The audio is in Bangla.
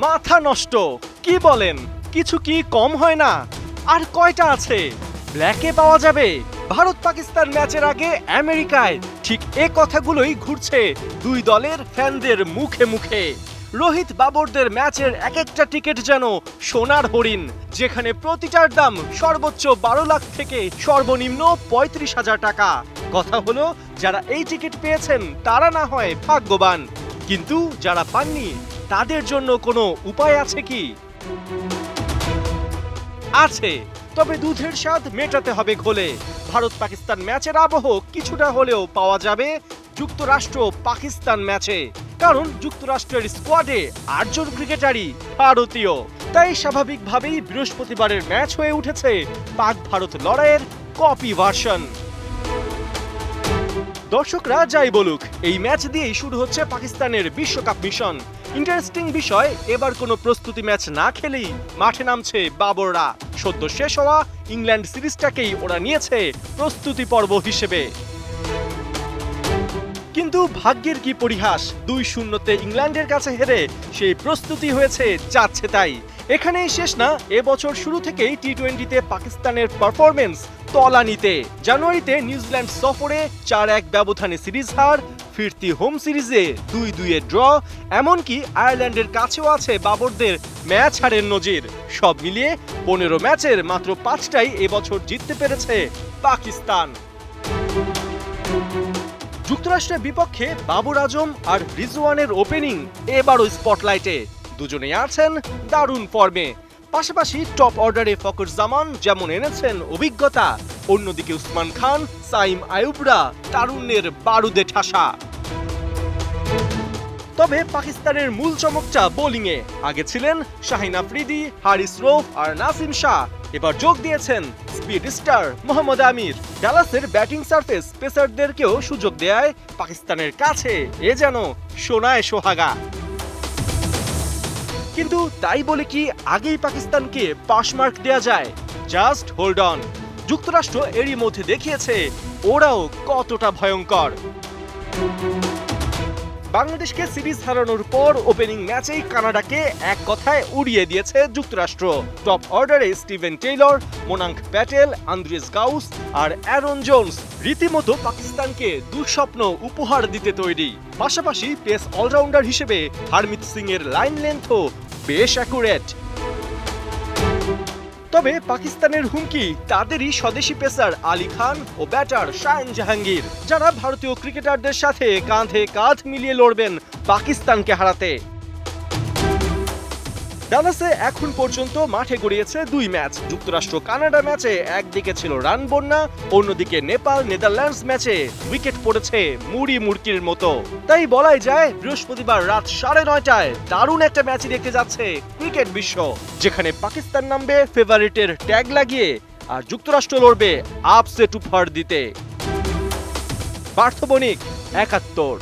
মাথা নষ্ট। কি বলেন, কিছু কি কম হয় না? আর কয়টা আছে? ব্ল্যাকে পাওয়া যাবে? ভারত পাকিস্তান ম্যাচের আগে আমেরিকায় ঠিক এ কথাগুলোই ঘুরছে দুই দলের ফ্যানদের মুখে মুখে। রোহিত বাবরদের ম্যাচের এক একটা টিকিট যেন সোনার হরিণ, যেখানে প্রতিটার দাম সর্বোচ্চ 12 লাখ থেকে সর্বনিম্ন 35,000 টাকা। কথা হলো, যারা এই টিকিট পেয়েছেন তারা না হয় ভাগ্যবান, কিন্তু যারা পাননি তাদের জন্য কোনো উপায় আছে কি? আছে, তবে দুধের স্বাদ মেটাতে হবে ঘোলে। ভারত পাকিস্তান ম্যাচের আবহ কিছুটা হলেও পাওয়া যাবে যুক্তরাষ্ট্র পাকিস্তান ম্যাচে, কারণ যুক্তরাষ্ট্রের স্কোয়াডে 8 জন ক্রিকেটারই ভারতীয়। তাই স্বাভাবিকভাবেই বৃহস্পতিবারের ম্যাচ হয়ে উঠেছে পাক ভারত লড়াইয়ের কপি ভার্সন। দর্শকরা যাই বলুক, এই ম্যাচ দিয়েই শুরু হচ্ছে পাকিস্তানের বিশ্বকাপ মিশন। ইন্টারেস্টিং বিষয়, এবার কোনো প্রস্তুতি ম্যাচ না খেলেই মাঠে নামছে বাবররা। সদ্য শেষ হওয়া ইংল্যান্ড সিরিজটাকেই ওরা নিয়েছে প্রস্তুতি পর্ব হিসেবে। কিন্তু ভাগ্যের কি পরিহাস, 2-0 ইংল্যান্ডের কাছে হেরে সেই প্রস্তুতি হয়েছে যাচ্ছে তাই। এখানেই শেষ না, এবছর শুরু থেকেই টি-20তে পাকিস্তানের পারফরমেন্স তলানিতে। জানুয়ারিতে নিউজিল্যান্ড সফরে 4-1 ব্যবধানে সিরিজ হার, ফিরতি হোম সিরিজে 2-2 ড্র, এমনকি আয়ারল্যান্ডের কাছেও আছে বাবরদের ম্যাচ হারের নজির। সব মিলিয়ে 15 ম্যাচের মাত্র 5টাই এবছর জিততে পেরেছে পাকিস্তান। যুক্তরাষ্ট্রের বিপক্ষে বাবর আজম আর রিজওয়ানের ওপেনিং এবারও স্পটলাইটে। দুজনেই আছেন দারুণ ফর্মে। পাশাপাশি টপ অর্ডারে ফখর জামান যেমন এনেছেন অভিজ্ঞতা, অন্যদিকে উসমান খান, সাইম আইয়ুবরা তারুণ্যের বারুদে ঠাসা। তবে পাকিস্তানের মূল চমকটা বোলিংয়ে। আগে ছিলেন শাহিন আফ্রিদি, হারিস রৌফ আর নাসিম শাহ, এবার যোগ দিয়েছেন স্পিড স্টার মোহাম্মদ আমির। ডালাসের ব্যাটিং সার্ফেস পেসারদেরকেও সুযোগ দেয় পাকিস্তানের কাছে এ যেন সোনায় সোহাগা। কিন্তু তাই বলে কি আগেই পাকিস্তানকে পাশমার্ক দেয়া যায়? Just hold on. যুক্তরাষ্ট্র এরই মধ্যে দেখিয়েছে ওরাও কতটা ভয়ঙ্কর। বাংলাদেশকে সিরিজ হারানোর পর ওপেনিং ম্যাচেই কানাডাকে এক কথায় উড়িয়ে দিয়েছে যুক্তরাষ্ট্র। টপ অর্ডারে Steven Taylor, Monank Patel, Andries Gous আর অ্যারন জোন্স রীতিমতো পাকিস্তানকে দুঃস্বপ্ন উপহার দিতে তৈরি। পাশাপাশি পেস অলরাউন্ডার হিসেবে হারমিত সিং এর লাইন লেন্থও বেশ অ্যাকুরেট। তবে পাকিস্তানের হুমকি তাদেরই স্বদেশি পেসার আলী খান ও ব্যাটার শাহিন জাহাঙ্গীর, যারা ভারতীয় ক্রিকেটারদের সাথে কাঁধে কাঁধ মিলিয়ে লড়বেন পাকিস্তানকে হারাতে। ডালাসে এখন পর্যন্ত মাঠে গড়িয়েছে 2 ম্যাচ। যুক্তরাষ্ট্র কানাডা ম্যাচে একদিকে ছিল রান বন্যা, অন্যদিকে নেপাল নেদারল্যান্ডস ম্যাচে উইকেট পড়েছে মুড়ি মুড়কির মতো। তাই বলাই যায় বৃহস্পতিবার রাত 9:30টায় দারুণ একটা ম্যাচ দেখতে যাচ্ছে ক্রিকেট বিশ্ব, যেখানে পাকিস্তান নামবে ফেভারিটের ট্যাগ লাগিয়ে আর যুক্তরাষ্ট্র লড়বে আপসেট উপহার দিতে। পার্থ বণিক, 71।